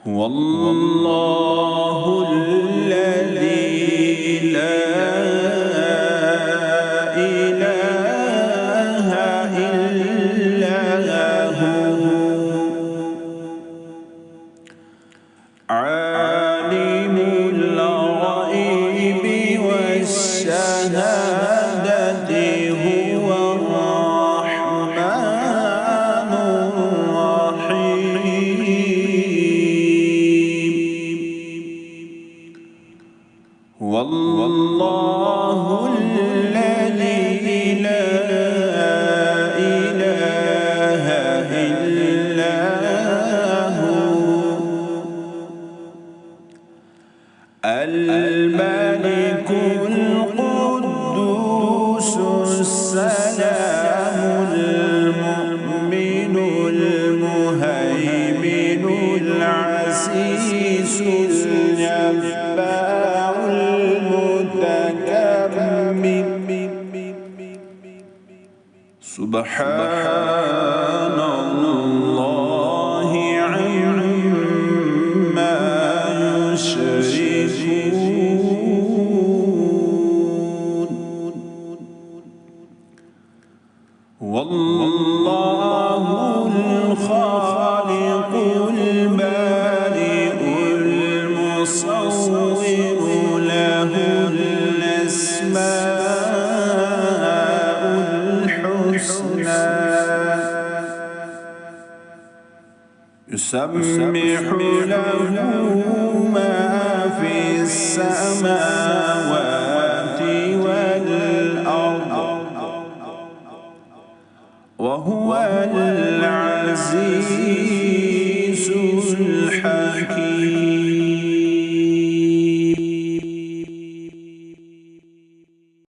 هو الله الذي لا إله إلا هو عالم الغيب والشهادة هو الرحمن الرحيم هو الله الذي لا إله إلا هو الملك القدوس السلام المؤمن المهيمن العزيز الجبار سبحان الله عما يشركون هو الله الخالق البارئ المصور له الأسماء يسبح له ما في السماوات والأرض وهو العزيز